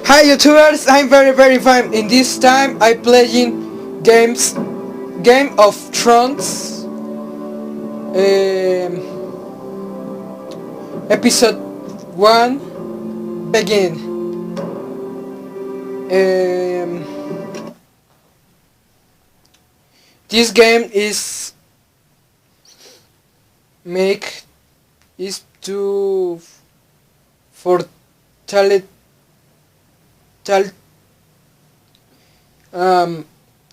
Hi YouTubers, I'm very fine. In this time I playing Game of Thrones episode 1 begin. This game is make is to for tell tell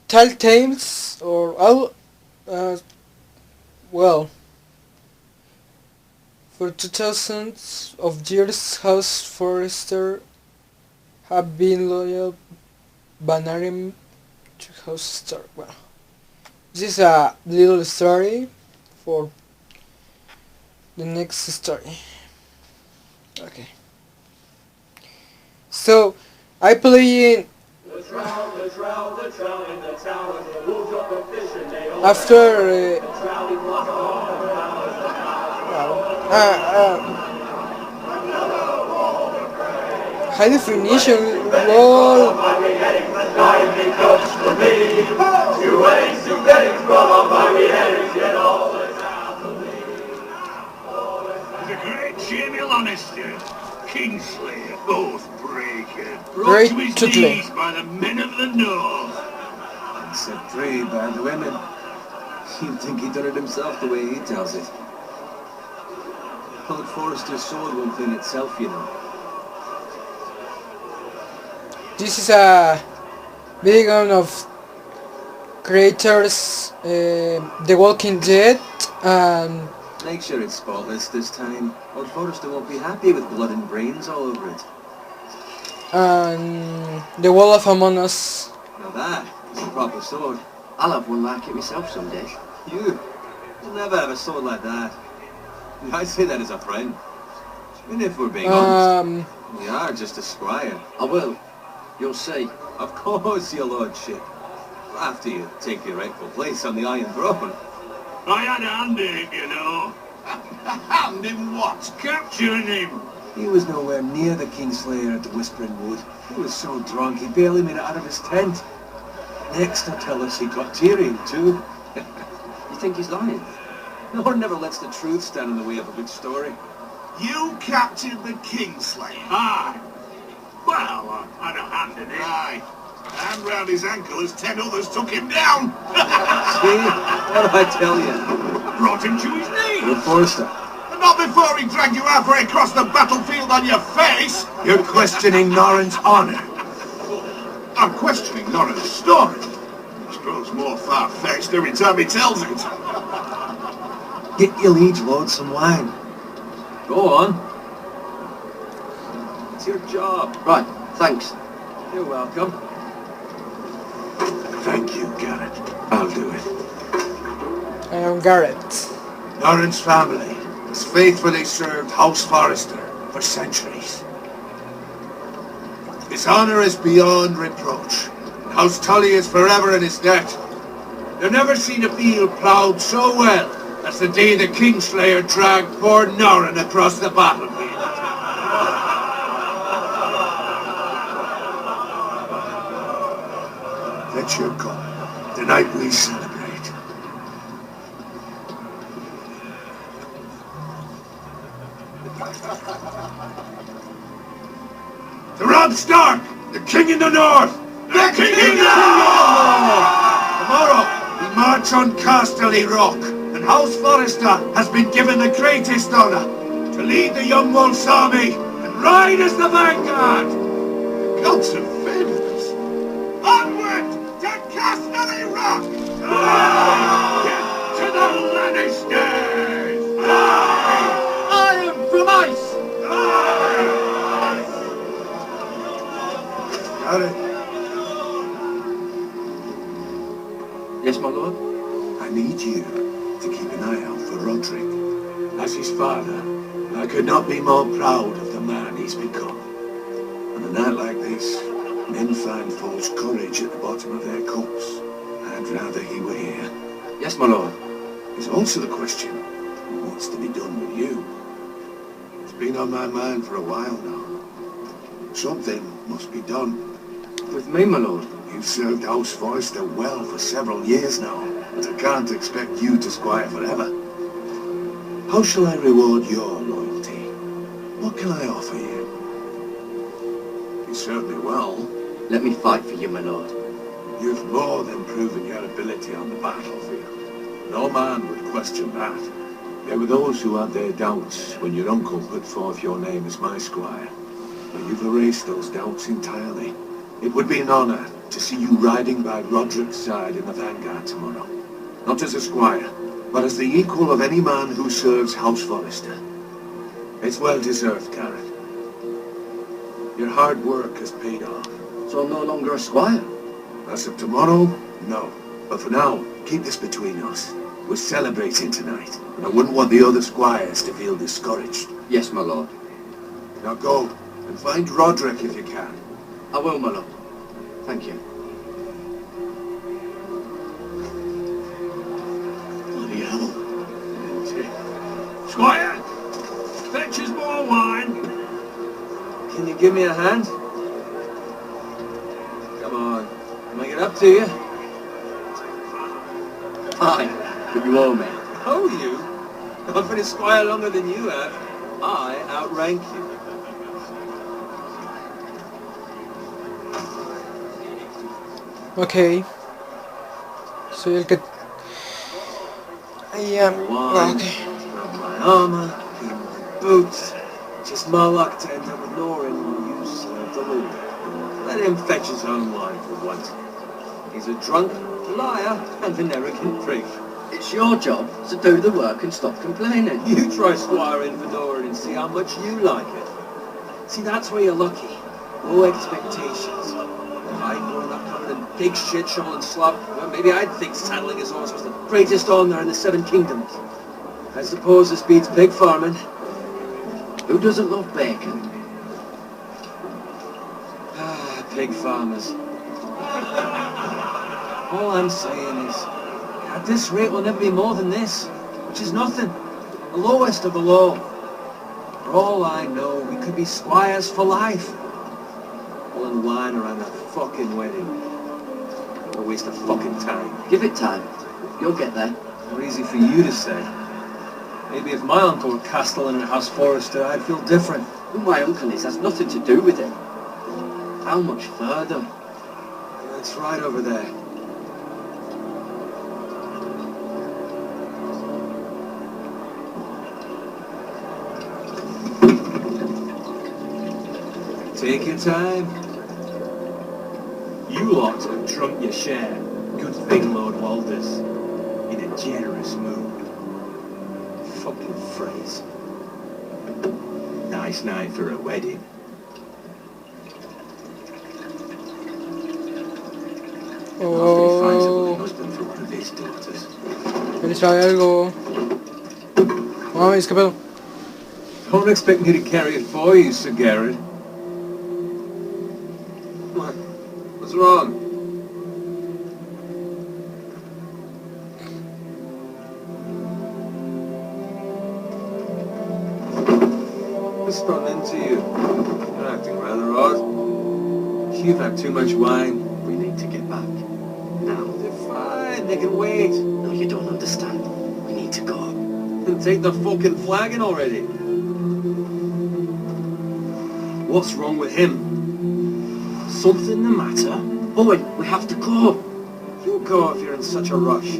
telltales or all well for 2000 of years House Forrester have been loyal Banarim to House Stark. Well, this is a little story for the next story. Okay. So I play in after high definition wall. The great Jamie Lannister, Kingslayer, Oathbreaker, brought Great to his Tuttle. knees by the men of the North. And set free by the women. You'd think he'd done it himself the way he tells it. Lord Forrester's sword won't clean itself, you know. This is a big one of creators, The Walking Dead, and Make sure it's spotless this time. Lord Forrester won't be happy with blood and brains all over it. The Wall of Among Us. Now that is a proper sword. I'll have one like it myself someday. You'll never have a sword like that. I say that as a friend. And if we're being honest, we are just a squire. I will. You'll see. Of course, your lordship. After you take your rightful place on the Iron Throne. I had a hand in it, you know. A hand in what? Capturing him. He was nowhere near the Kingslayer at the Whispering Wood. He was so drunk he barely made it out of his tent. Next they'll tell us he got Tyrion too. You think he's lying? No one never lets the truth stand in the way of a good story. You captured the Kingslayer. Aye. Well, I had a hand in it. Aye. And round his ankle as 10 others took him down. See? What did I tell you? Brought him to his knees. Lord Forrester. And not before he dragged you halfway across the battlefield on your face. You're questioning Norrin's honor. I'm questioning Norrin's story. It grows more far-fetched every time he tells it. Get your liege lord some wine. Go on. It's your job. Right, thanks. You're welcome. Thank you, Garrett. I'll do it. I am Garrett. Norrin's family has faithfully served House Forrester for centuries. His honor is beyond reproach. House Tully is forever in his debt. They've never seen a field ploughed so well as the day the Kingslayer dragged poor Norrin across the battlefield. Let your come. The night we celebrate. To Robb Stark, the King in the North! The King in the North! Tomorrow, we march on Casterly Rock, and House Forrester has been given the greatest honor to lead the Young Wolf's army and ride as the vanguard! Gods and favours! Onward to Casterly Rock! Get to the Lannisters! I am from Ice! Garrett, Yes, my lord? I need you to keep an eye out for Roderick. As his father, I could not be more proud of the man he's become. On a night like this, men find false courage at the bottom of their cups. I'd rather he were here. Yes, my lord. There's also the question, what's to be done with you? It's been on my mind for a while now. Something must be done. With me, my lord. You've served House Forrester well for several years now, but I can't expect you to squire forever. How shall I reward your loyalty? What can I offer you? You served me well. Let me fight for you, my lord. You've more than proven your ability on the battlefield. No man would question that. There were those who had their doubts when your uncle put forth your name as my squire. But you've erased those doubts entirely. It would be an honor to see you riding by Roderick's side in the vanguard tomorrow. Not as a squire, but as the equal of any man who serves House Forrester. It's well deserved, Garrett. Your hard work has paid off. So I'm no longer a squire? As of tomorrow, no. But for now, keep this between us. We're celebrating tonight, and I wouldn't want the other squires to feel discouraged. Yes, my lord. Now go, and find Roderick if you can. I will, my lord. Thank you. Bloody hell. Squire, fetch us more wine. Can you give me a hand? Come on. Make it up to you. Fine, but you owe me. Oh, you? I've been a squire longer than you have. I outrank you. Okay. Soy el que... I am... Wine, Okay. rub my armor, clean my boots. Just my luck to end up with Norin while you serve the Lord. Let him fetch his own wine for once. He's a drunk, liar, and an arrogant prick. It's your job to do the work and stop complaining. You try squiring for Norin and see how much you like it. See, that's where you're lucky. No expectations. If I growing up covered in pig shit, shovel and slop, well, maybe I'd think saddling his horse was the greatest honour in the Seven Kingdoms. I suppose this beats pig farming. Who doesn't love bacon? Ah, pig farmers. All I'm saying is, at this rate we'll never be more than this, which is nothing. The lowest of the low. For all I know, we could be squires for life. All in wine around a fucking wedding. A waste of fucking time. Give it time. You'll get there. More easy for you to say. Maybe if my uncle were castellan in House Forrester, I'd feel different. Who my uncle is has nothing to do with it. How much further? That's right over there. Take your time. You lot have drunk your share. Good thing Lord Walder's in a generous mood. Fucking phrase. Nice night for a wedding. After he finds a good husband for one of his daughters. Él sabe algo. Mames, qué pedo. Don't expect me to carry it for you, Sir Garrett. What? What's wrong? What's thrown into you? You're acting rather odd. You've had too much wine. We need to get back. Now. They're fine, they can wait. No, you don't understand. We need to go. Then take the fucking flagon already. What's wrong with him? Something the matter? Owen, we have to go. You go if you're in such a rush.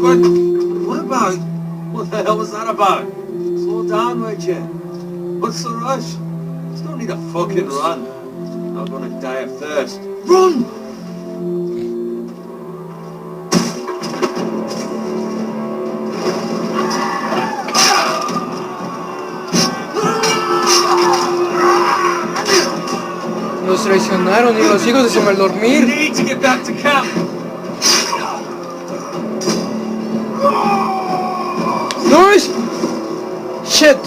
What about? What the hell was that about? Slow down, would you? What's the rush? Just don't need a fucking run. I'm gonna die of thirst. Run! Nos traicionaron y los hijos de su mal We dormir. need to get back to camp. Nice! Shit!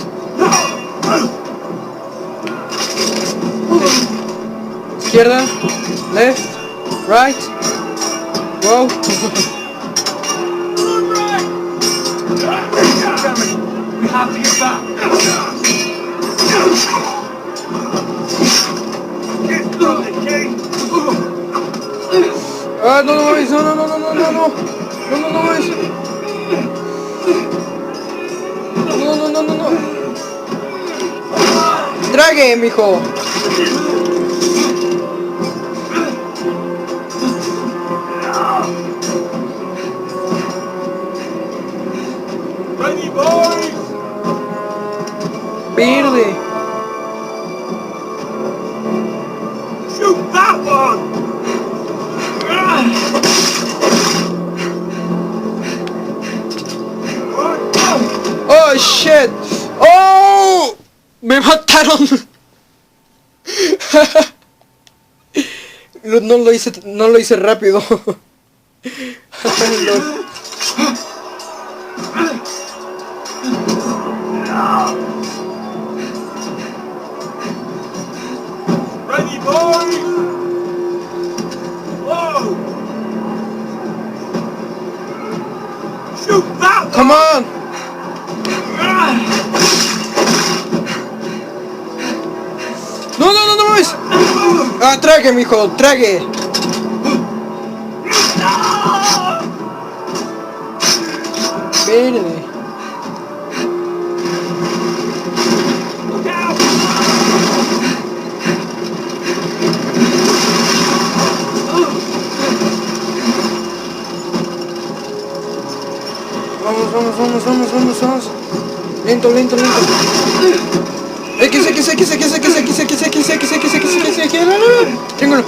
Izquierda, left, right. Wow. We have to get back. Get through the king! Ah, no, no, no, no, no, no, no, no, no, no, no, no, no, no, no, no. Trague, mijo. Ready, boys! Pierde. Shoot that one! Oh, shit. Oh, me mataron. No lo hice rápido. Lol. Ready, boys! Whoa! Shoot that one! Come on. No, no, no, no, boys. Ah, trague, mijo, trague. Verde. Look out! Vamos, vamos, vamos, vamos, vamos, vamos. Lento, lento, lento. X, X, X, X, X, X, X, X, X, X, X, X, X, X, Triángulo.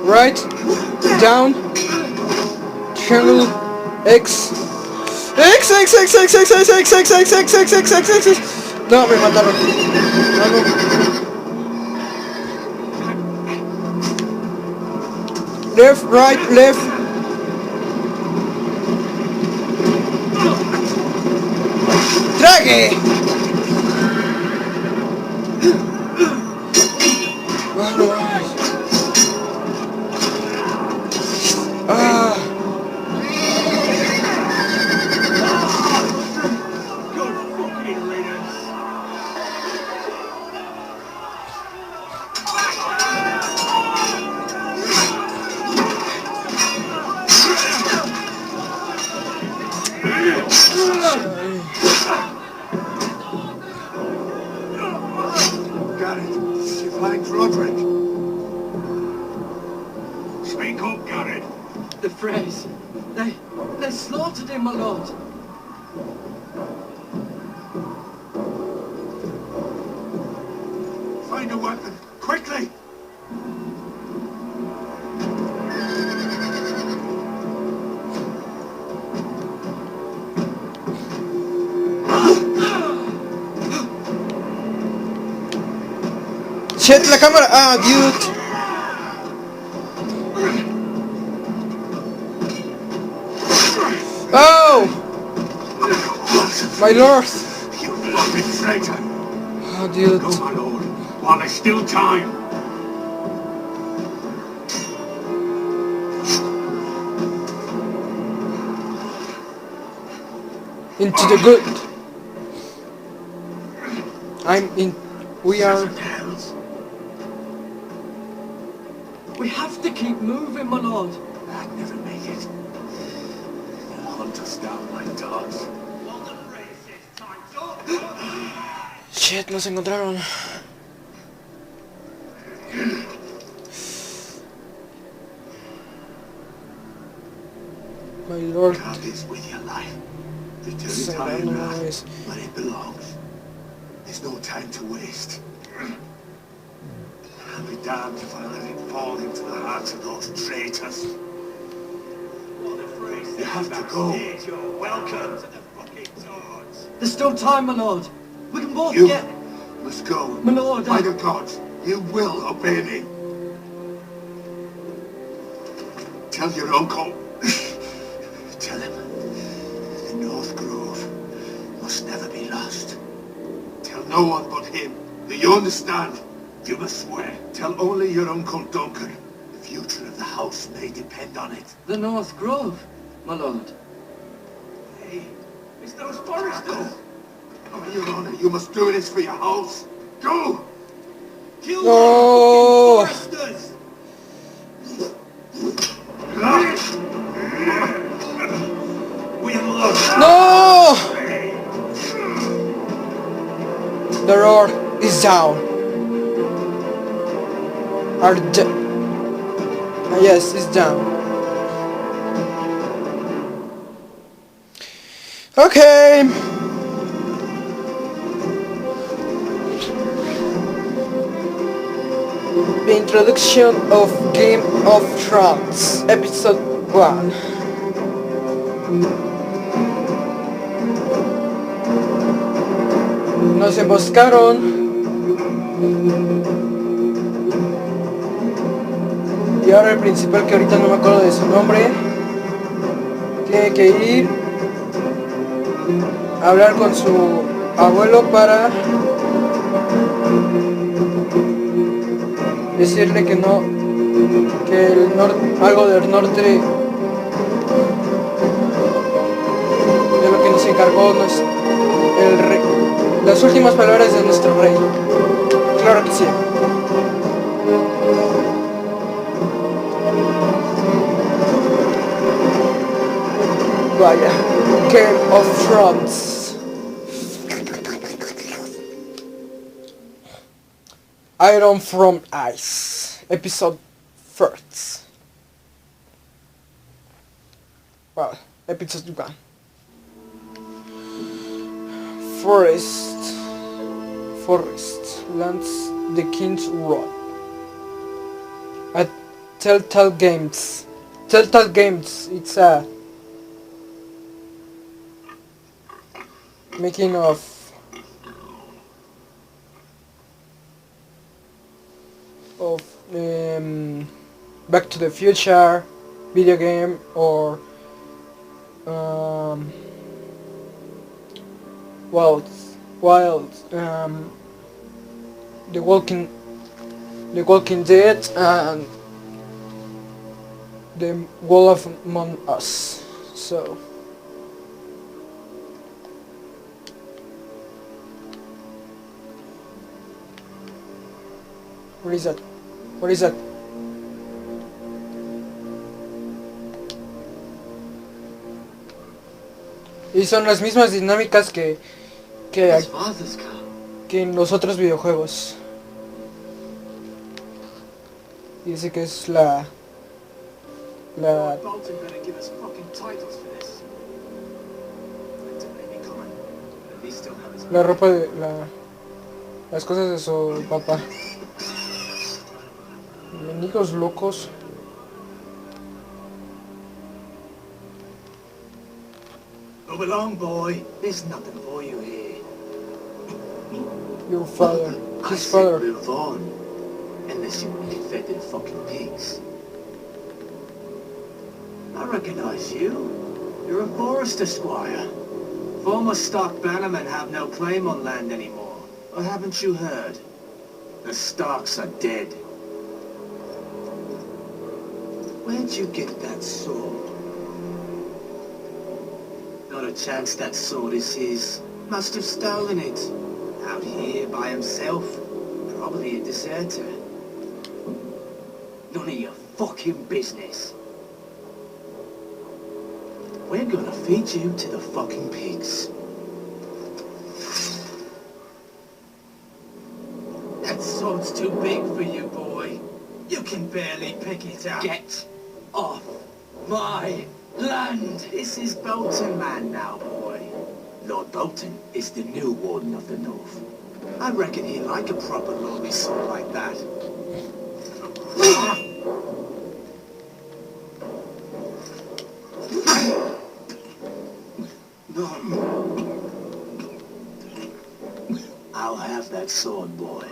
Right, down, triangle, X, X, X, X, X, X, X, X, X, X, X, X, X, X, X, X. No, me mataron. No, no. Left, right, left. Trague. Ah. Good fucking riddance! Garrett, you find Roderick. Speak up, Garrett! The Freys. They slaughtered him, my lord. Find a weapon, quickly! Shit, la cámara. Ah, dude. Oh, my lord. You fucking traitor! Oh, dude. Go, my lord, while there's still time. Into the good. I'm in. We are. Hells. We have to keep moving, my lord. I'd never make it. They'll hunt us down like dogs. Shit, nos encontraron. My lord. God is with your life. Return to Sagrado Iron no Wrath es. where it belongs. There's no time to waste. I'll be damned if I let it fall into the hearts of those traitors. You have to go. You're welcome to the fucking swords. There's still time, my lord. We can both You get... must go. My lord, By the gods, you will obey me. Tell your uncle. Tell him the North Grove must never be lost. Tell no one but him. Do you understand? You must swear. Tell only your Uncle Duncan. future of the house may depend on it. The North Grove, my lord. Hey, it's those foresters! Oh, Your Honor, you must do this for your house. Go! Kill No. the foresters! We'll look. No! The roar is down. Yes, it's down. Okay. The introduction of Game of Thrones, episode 1. Nos emboscaron. Y ahora el principal, que ahorita no me acuerdo de su nombre, tiene que ir a hablar con su abuelo para decirle que no, que el algo del norte de lo que nos encargó el rey, las últimas palabras de nuestro rey. Claro que sí. Vaya, Game of Thrones. Iron from Ice, episode 1. Well, episode 1. Forest lands the King's Road. At Telltale Games. Telltale Games, it's a making of Back to the Future video game, or The Walking Dead and The Wolf Among Us. So what is that? What is that? Y son las mismas dinámicas que His father's car. en los otros videojuegos. Y dice que es la Bolton better give us fucking titles for this. Winter may be coming, but at least he'll have his ropa de las cosas de su papá. Enemigos locos. Move along, boy. There's nothing for you here. Your father. I His said father. move on. Unless you want to get fed to the fucking pigs. I recognize you. You're a forester squire. Former stock bannermen have no claim on land anymore. Or haven't you heard? The Starks are dead. Where'd you get that sword? Not a chance that sword is his. Must have stolen it. Out here by himself. Probably a deserter. None of your fucking business. We're gonna feed you to the fucking pigs. That sword's too big for you, boy. You can barely pick it up. Get off my land! This is Bolton man now, boy. Lord Bolton is the new Warden of the North. I reckon he'd like a proper lordly sword like that. I'll have that sword, boy.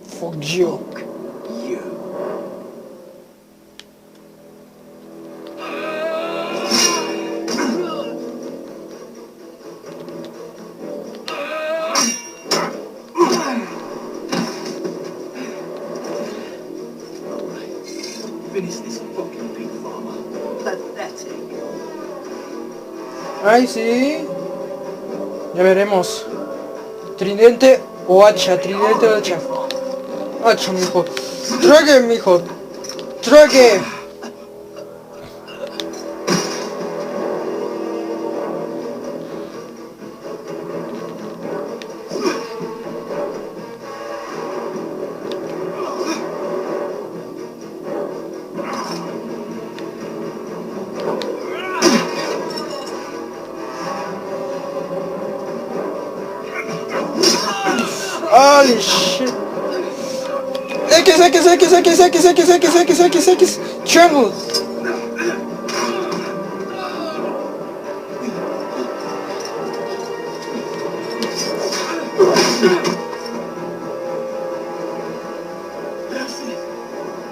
Fuck you. Fuck you. finish this fucking big farmer. Pathetic. Ay, sí. Ya veremos. Tridente o hacha, tridente o hacha. Hacha, mijo. Trague, mijo. Trague. Holy shit. X. Triangle.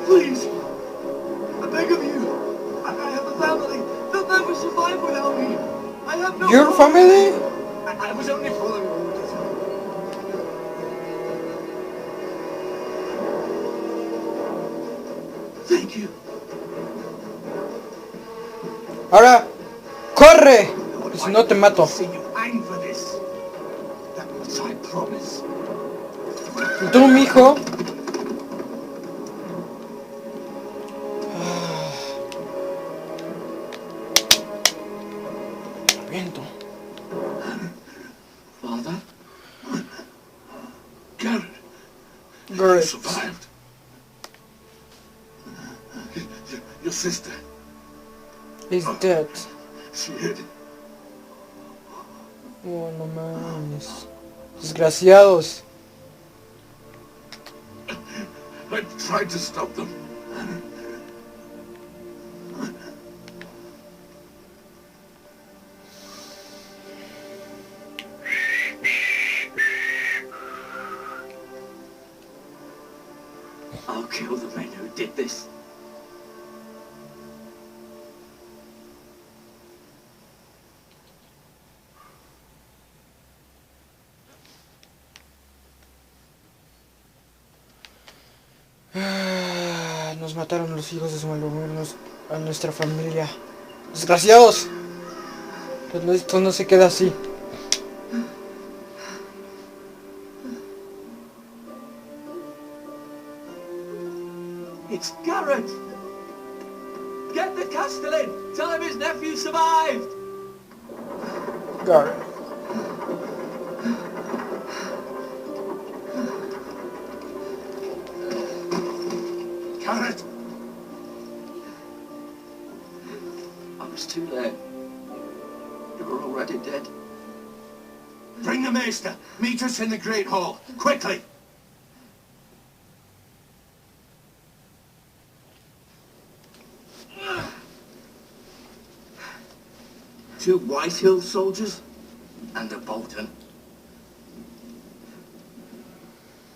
Please. I beg of you. I have a family. They'll never survive without me. I have no Your family? I was only following orders. Thank you. Ahora, corre. Si no te mato. See you hang for this. That much I promise. Y tú, mijo. Viento. Father? Garrett, you Garrett. survived. Your sister, He's dead. she hid. Oh, no mames. Desgraciados. I tried to stop them. I'll kill the men who did this. Nos mataron los hijos de su malogros a nuestra familia. Desgraciados. Pero esto no se queda así. It's Garrett! Get the Castellan! Tell him his nephew survived! Garrett. Garrett! I was too late. You were already dead. Bring the maester. Meet us in the Great Hall. Quickly! Two White Hill soldiers? And a Bolton.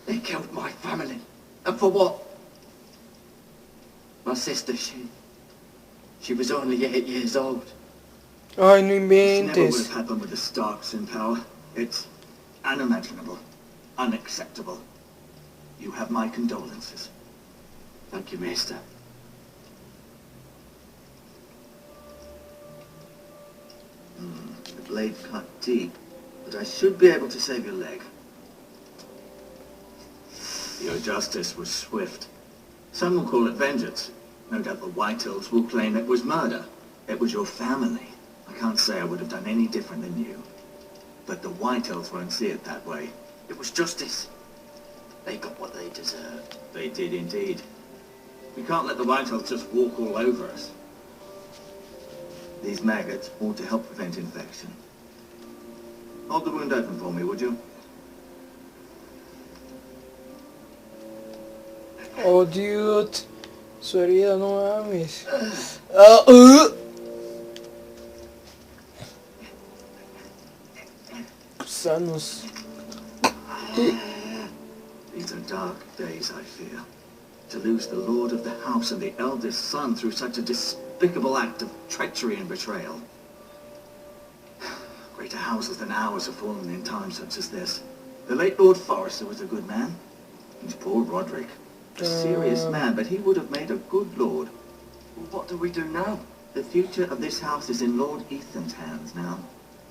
They killed my family. And for what? My sister, she was only 8 years old. Ay, no This never would inventes. have happened with the Starks in power. It's unimaginable. Unacceptable. You have my condolences. Thank you, Maester. The blade cut deep, but I should be able to save your leg. Your justice was swift. Some will call it vengeance. No doubt the Whitehills will claim it was murder. It was your family. I can't say I would have done any different than you. But the Whitehills won't see it that way. It was justice. They got what they deserved. They did indeed. We can't let the Whitehills just walk all over us. These maggots ought to help prevent infection. Hold the wound open for me, would you? Oh, dude. Su herida, no mames. Gusanos. These are dark days, I fear. To lose the lord of the house and the eldest son through such a despicable act of treachery and betrayal. Greater houses than ours have fallen in times such as this. The late Lord Forrester was a good man. He's poor Roderick. A serious man, but he would have made a good lord. Well, what do we do now? The future of this house is in Lord Ethan's hands now,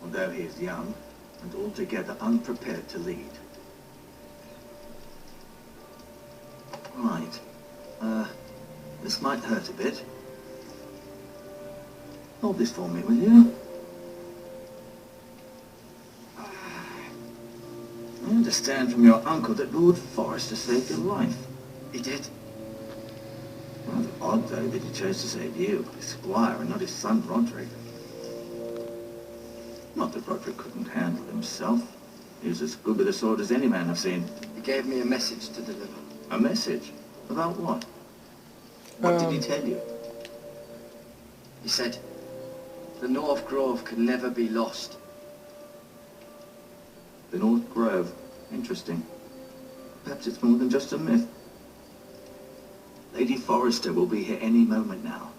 although he is young and altogether unprepared to lead. Right. This might hurt a bit. Hold this for me, will you? I understand from your uncle that Lord Forrester saved your life. He did. Rather odd, though, that he chose to save you, his squire, and not his son, Roderick. Not that Roderick couldn't handle himself. He was as good with a sword as any man I've seen. He gave me a message to deliver. A message? About what? What did he tell you? He said, the North Grove can never be lost. The North Grove. Interesting. Perhaps it's more than just a myth. Lady Forrester will be here any moment now.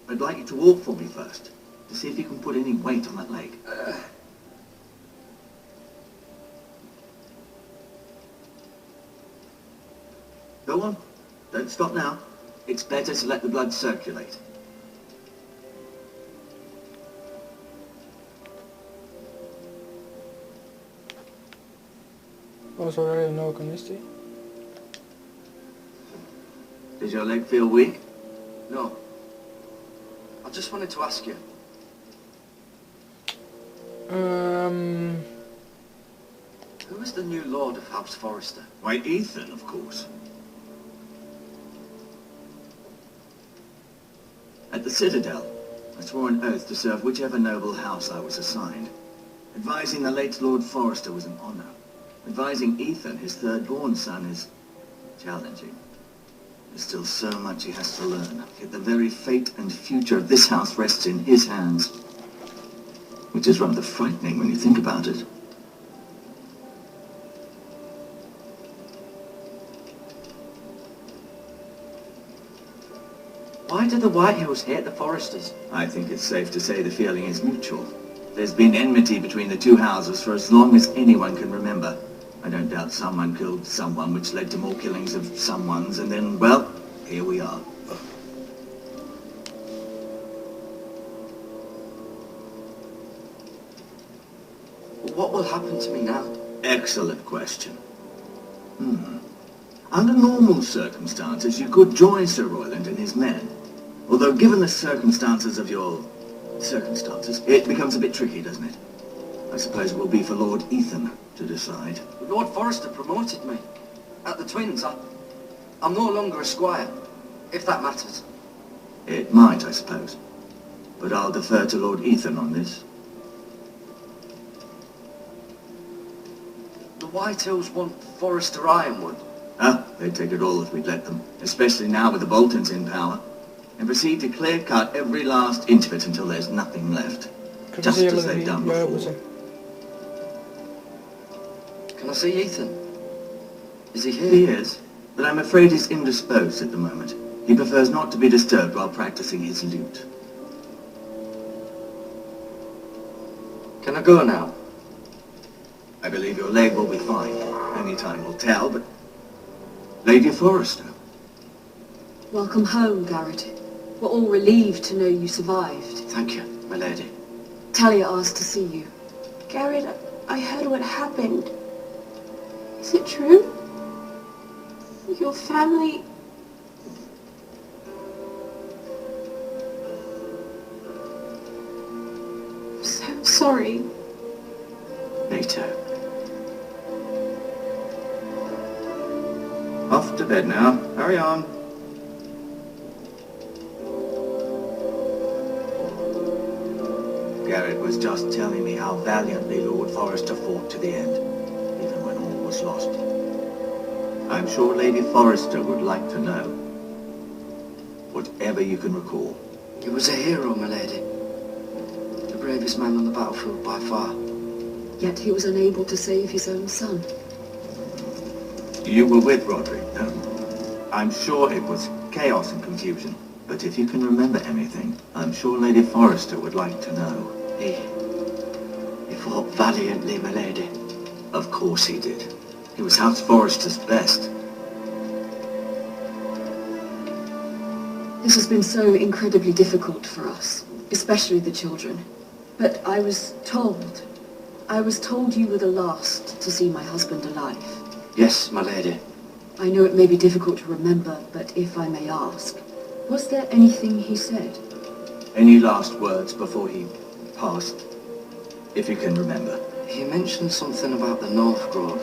I'd like you to walk for me first, to see if you can put any weight on that leg. Go on. Don't stop now. It's better to let the blood circulate. Was already no honesty. Does your leg feel weak? No. I just wanted to ask you. Who is the new Lord of House Forrester? Why, Ethan, of course. At the Citadel, I swore an oath to serve whichever noble house I was assigned. Advising the late Lord Forrester was an honor. Advising Ethan, his third-born son, is challenging. There's still so much he has to learn, yet the very fate and future of this house rests in his hands. Which is rather frightening when you think about it. Why do the Whitehills hate the Forresters? I think it's safe to say the feeling is mutual. There's been enmity between the two houses for as long as anyone can remember. I don't doubt someone killed someone, which led to more killings of someones, and then, well, here we are. What will happen to me now? Excellent question. Under normal circumstances, you could join Sir Royland and his men. Although, given the circumstances of your circumstances, it becomes a bit tricky, doesn't it? I suppose it will be for Lord Ethan to decide. Lord Forrester promoted me. At the Twins, I'm no longer a squire, if that matters. It might, I suppose. But I'll defer to Lord Ethan on this. The Whitehills want Forrester Ironwood. They'd take it all if we'd let them. Especially now with the Boltons in power. And proceed to clear-cut every last inch of it until there's nothing left. Just as they've done before. Can I see Ethan? Is he here? He is, but I'm afraid he's indisposed at the moment. He prefers not to be disturbed while practicing his lute. Can I go now? I believe your leg will be fine. Only time will tell, but... Lady Forrester. Welcome home, Garrett. We're all relieved to know you survived. Thank you, my lady. Talia asked to see you. Garrett, I heard what happened. Is it true? Your family... I'm so sorry. Me too. Off to bed now. Hurry on. Garrett was just telling me how valiantly Lord Forrester fought to the end, even when all was lost. I'm sure Lady Forrester would like to know. Whatever you can recall. He was a hero, my lady. The bravest man on the battlefield by far. Yet he was unable to save his own son. You were with Roderick, no? I'm sure it was chaos and confusion. But if you can remember anything, I'm sure Lady Forrester would like to know. He fought valiantly, my lady. Of course he did. He was House Forrester's best. This has been so incredibly difficult for us, especially the children. But I was told you were the last to see my husband alive. Yes, my lady. I know it may be difficult to remember, but if I may ask, was there anything he said? Any last words before he passed? If you can remember. He mentioned something about the North Grove.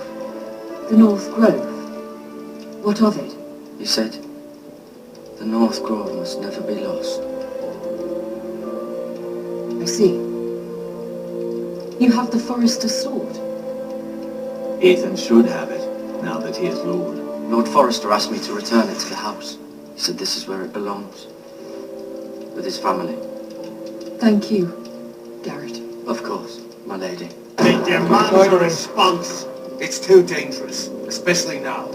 The North Grove? What of it? He said, the North Grove must never be lost. I see. You have the Forester's sword. Ethan should have it, now that he is Lord. Lord Forrester asked me to return it to the house. He said this is where it belongs. With his family. Thank you, Garrett. Of course, my lady. It demands a response. It's too dangerous, especially now.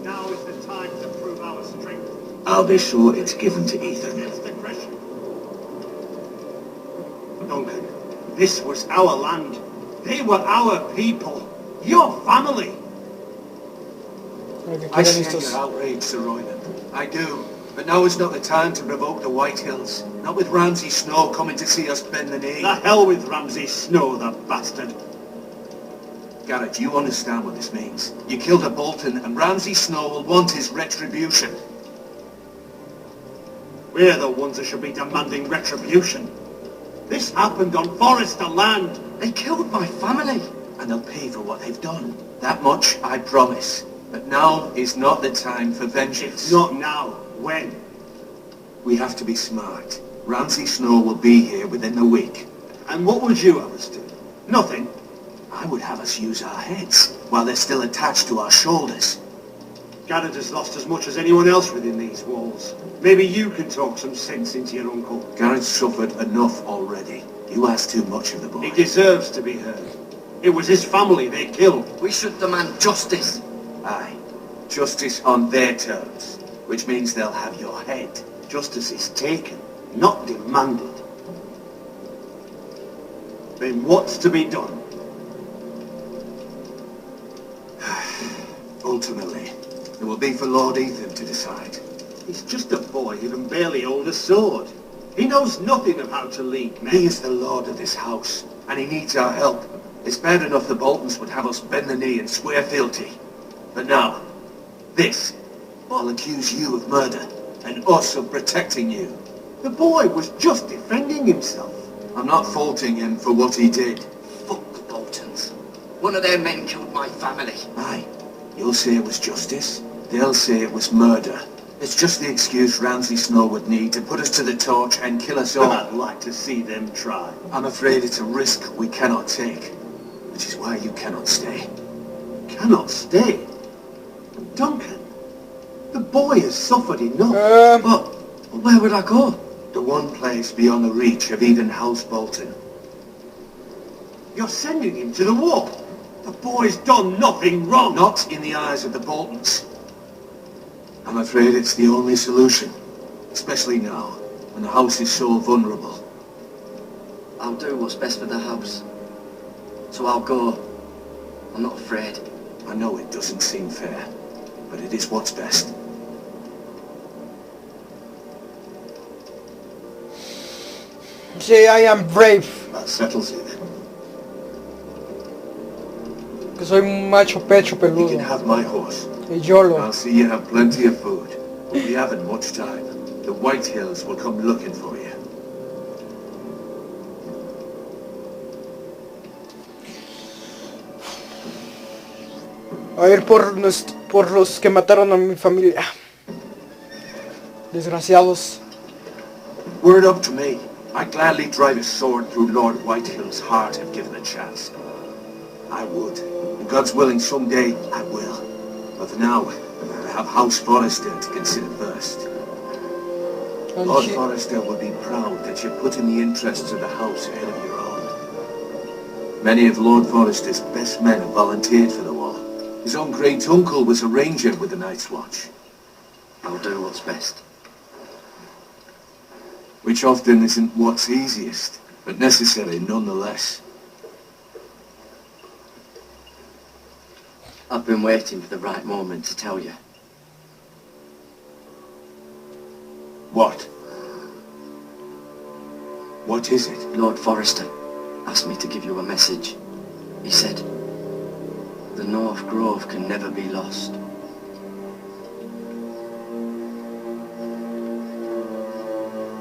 Now is the time to prove our strength. I'll be sure it's given to Ethan. It's the question. Duncan, this was our land. They were our people. Your family. I share your outrage, Sir Royland. I do. But now is not the time to provoke the White Hills. Not with Ramsay Snow coming to see us bend the knee. The hell with Ramsay Snow, the bastard. Garrett, you understand what this means. You killed a Bolton, and Ramsay Snow will want his retribution. We're the ones that should be demanding retribution. This happened on Forester land. They killed my family. And they'll pay for what they've done. That much I promise. But now is not the time for vengeance. It's not now. When? We have to be smart. Ramsay Snow will be here within the week. And what would you have us do? Nothing. I would have us use our heads while they're still attached to our shoulders. Garrett has lost as much as anyone else within these walls. Maybe you can talk some sense into your uncle. Garrett's suffered enough already. You ask too much of the boy. He deserves to be heard. It was his family they killed. We should demand justice. Aye. Justice on their terms. Which means they'll have your head. Justice is taken, not demanded. Then what's to be done? Ultimately, it will be for Lord Ethan to decide. He's just a boy who can barely hold a sword. He knows nothing of how to lead men. He is the lord of this house, and he needs our help. It's bad enough the Boltons would have us bend the knee and swear fealty. But now, this, I'll accuse you of murder, and us of protecting you. The boy was just defending himself. I'm not faulting him for what he did. Fuck the Boltons. One of their men killed my family. Aye, you'll say it was justice. They'll say it was murder. It's just the excuse Ramsay Snow would need to put us to the torch and kill us all. I'd like to see them try. I'm afraid it's a risk we cannot take, which is why you cannot stay. Cannot stay? Duncan, the boy has suffered enough. But where would I go? The one place beyond the reach of even House Bolton. You're sending him to the war. The boy's done nothing wrong. Not in the eyes of the Boltons. I'm afraid it's the only solution, especially now, when the house is so vulnerable. I'll do what's best for the house. So I'll go. I'm not afraid. I know it doesn't seem fair, but it is what's best. Say I am brave, That settles it then. que soy un macho pecho You peludo. can have my horse. Y YOLO. I'll see you have plenty of food, but we haven't much time. The White Hills will come looking for you. A ir por los que mataron a mi familia. Desgraciados. Word up to me. I'd gladly drive a sword through Lord Whitehill's heart if given a chance. I would. And God's willing, someday I will. But for now, I have House Forrester to consider first. Lord Forrester will be proud that you're putting the interests of the house ahead of your own. Many of Lord Forrester's best men have volunteered for the war. His own great-uncle was a ranger with the Night's Watch. I'll do what's best. Which often isn't what's easiest, but necessary nonetheless. I've been waiting for the right moment to tell you. What? What is it? Lord Forrester asked me to give you a message. He said, the North Grove can never be lost.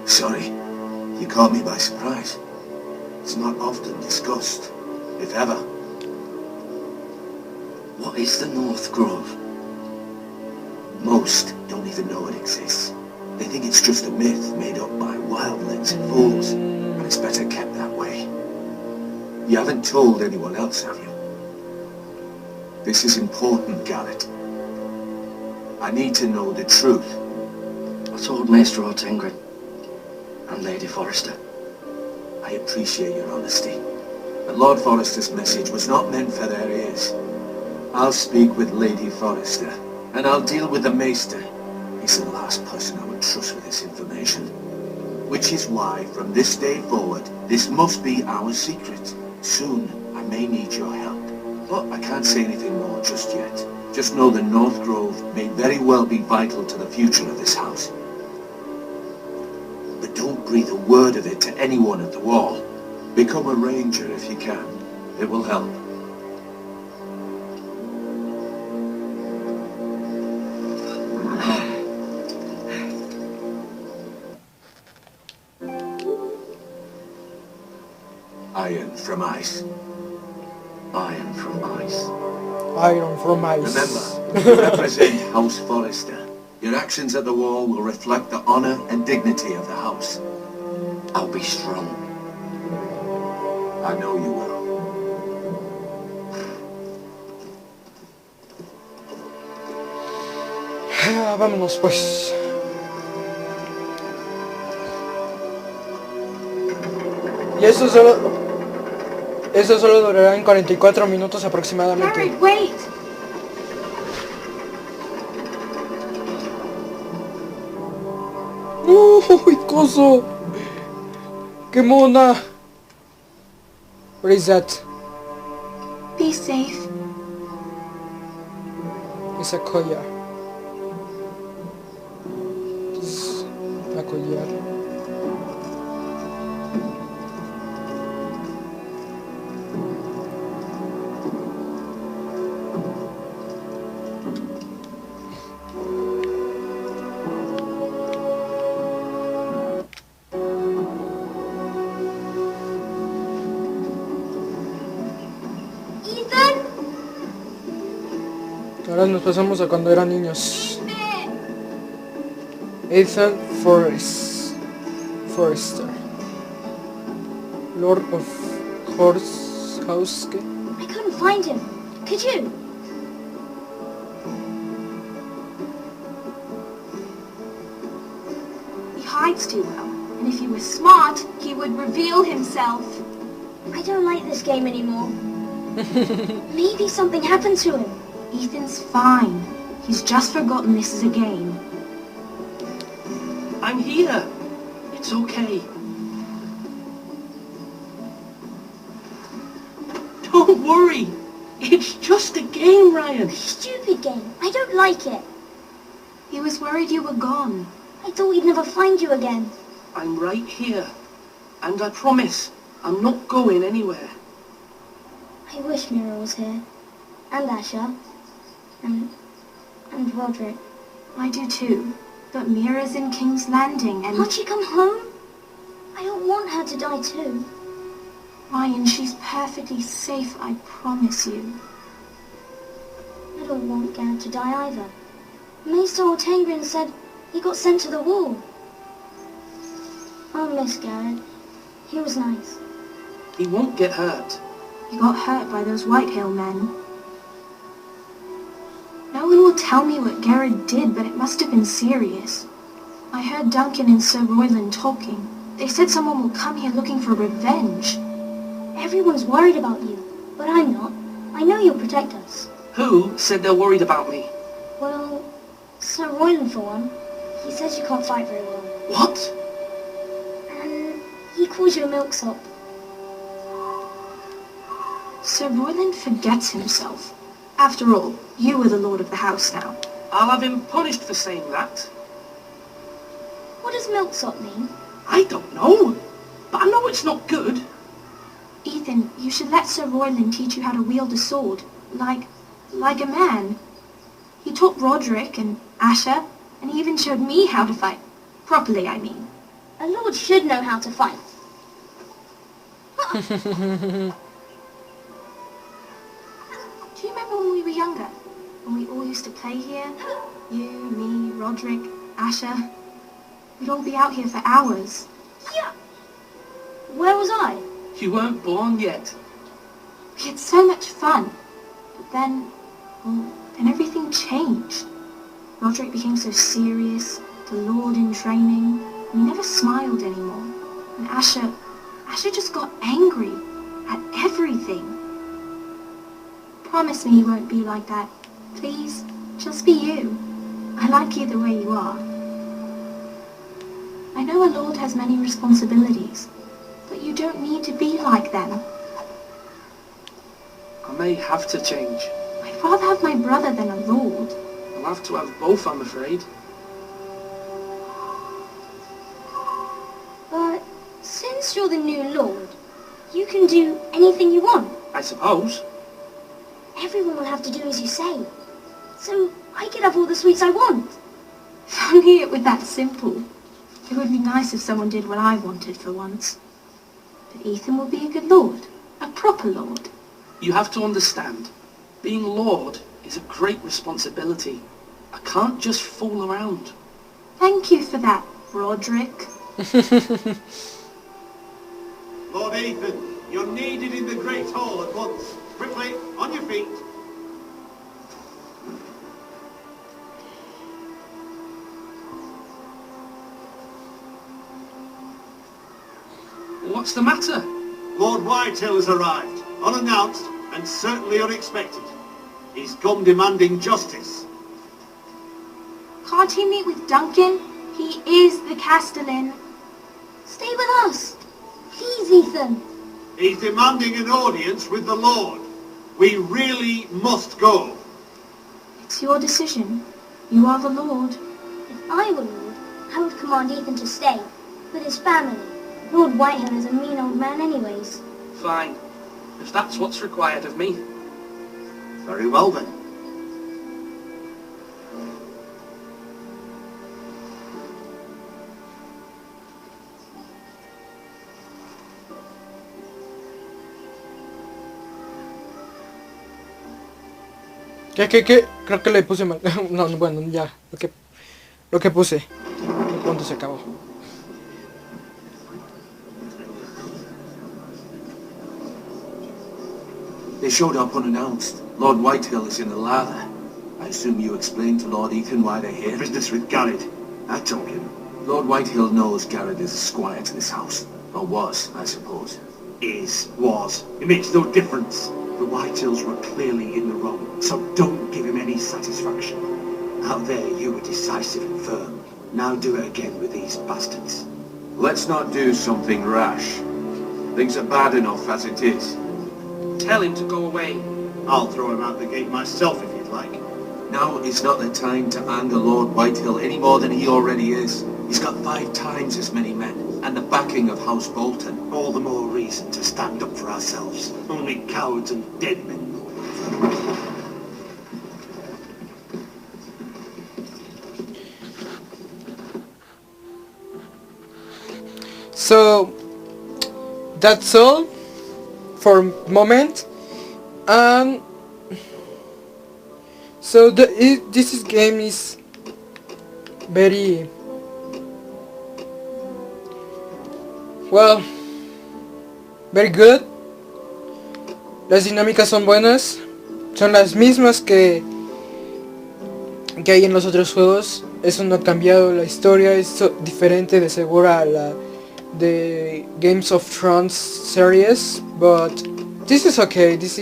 Sorry, you caught me by surprise. It's not often discussed, if ever. What is the North Grove? Most don't even know it exists. They think it's just a myth made up by wildlings and fools, and it's better kept that way. You haven't told anyone else, have you? This is important, Garrett. I need to know the truth. I told Maester Ortengren and Lady Forrester. I appreciate your honesty, but Lord Forrester's message was not meant for their ears. I'll speak with Lady Forrester, and I'll deal with the Maester. He's the last person I would trust with this information. Which is why, from this day forward, this must be our secret. Soon, I may need your help. But I can't say anything more just yet. Just know the North Grove may very well be vital to the future of this house. But don't breathe a word of it to anyone at the wall. Become a ranger if you can. It will help. Iron from ice. Iron from ice. Iron from ice. Remember, you represent House Forrester. Your actions at the wall will reflect the honor and dignity of the house. I'll be strong. I know you will. Vámonos pues. Y eso solo durará en 44 minutos aproximadamente. Garrett, wait! ¡Uy, coso! ¡Qué mona! What is that? Be safe. Esa collar. Es la collar. Ahora nos pasamos a cuando eran niños. Ethan Forrester, Lord of House. I couldn't find him. Could you? He hides too well, and if he was smart, he would reveal himself. I don't like this game anymore. Maybe something happened to him. Ethan's fine. He's just forgotten this is a game. I'm here. It's okay. Don't worry. It's just a game, Ryan. Stupid game. I don't like it. He was worried you were gone. I thought we'd never find you again. I'm right here. And I promise, I'm not going anywhere. I wish Mira was here. And Asher. And Roderick. I do too. But Mira's in King's Landing and... Can't she come home? I don't want her to die too. Ryan, she's perfectly safe, I promise you. I don't want Garrett to die either. Maester Ortengren said he got sent to the wall. I'll miss Garrett. He was nice. He won't get hurt. He got hurt by those Whitehill men. No one will tell me what Garrett did, but it must have been serious. I heard Duncan and Sir Royland talking. They said someone will come here looking for revenge. Everyone's worried about you, but I'm not. I know you'll protect us. Who said they're worried about me? Well, Sir Royland for one. He says you can't fight very well. What? And he calls you a milksop. Sir Royland forgets himself. After all, you are the lord of the house now. I'll have him punished for saying that. What does milksop mean? I don't know, but I know it's not good. Ethan, you should let Sir Royland teach you how to wield a sword, like a man. He taught Roderick and Asher, and he even showed me how to fight. Properly, I mean. A lord should know how to fight. Do you remember when we were younger? When we all used to play here? You, me, Roderick, Asher. We'd all be out here for hours. Yeah. Where was I? You weren't born yet. We had so much fun. But then everything changed. Roderick became so serious, the Lord in training, and he never smiled anymore. And Asher just got angry at everything. Promise me you won't be like that. Please, just be you. I like you the way you are. I know a lord has many responsibilities, but you don't need to be like them. I may have to change. I'd rather have my brother than a lord. I'll have to have both, I'm afraid. But since you're the new lord, you can do anything you want. I suppose. Everyone will have to do as you say. So I can have all the sweets I want. If only it were that simple. It would be nice if someone did what I wanted for once. But Ethan will be a good lord. A proper lord. You have to understand, being Lord is a great responsibility. I can't just fool around. Thank you for that, Roderick. Lord Ethan, you're needed in the Great Hall at once. Quickly, on your feet. What's the matter? Lord Whitehill has arrived, unannounced and certainly unexpected. He's come demanding justice. Can't he meet with Duncan? He is the Castellan. Stay with us. Please, Ethan. He's demanding an audience with the Lord. We really must go. It's your decision. You are the lord. If I were lord, I would command Ethan to stay with his family. Lord Whitehill is a mean old man anyways. Fine. If that's what's required of me. Very well then. ¿Qué? Creo que le puse mal. No, bueno, ya. Lo que puse. Pronto se acabó. They showed up unannounced. Lord Whitehill is in the lather. I assume you explained to Lord Ethan why they're here? Business with Garrett. I told him. Lord Whitehill knows Garrett is a squire to this house. Or was, I suppose. Was. It makes no difference. The Whitehills were clearly in the wrong, so don't give him any satisfaction. Out there you were decisive and firm. Now do it again with these bastards. Let's not do something rash. Things are bad enough as it is. Tell him to go away. I'll throw him out the gate myself if you'd like. Now is not the time to anger Lord Whitehill any more than he already is. He's got 5 times as many men, and the backing of House Bolton. All the more reason to stand up for ourselves. Only cowards and dead men know it. So that's all for moment. So this game is very well, very good. Las dinámicas son buenas, son las mismas que hay en los otros juegos. Eso no ha cambiado, la historia es diferente de seguro a la de Games of Thrones series, but this is okay. This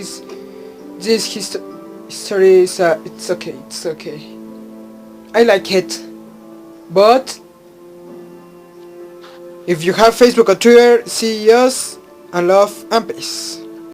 history is it's okay. I like it, but if you have Facebook or Twitter, see us and love and peace.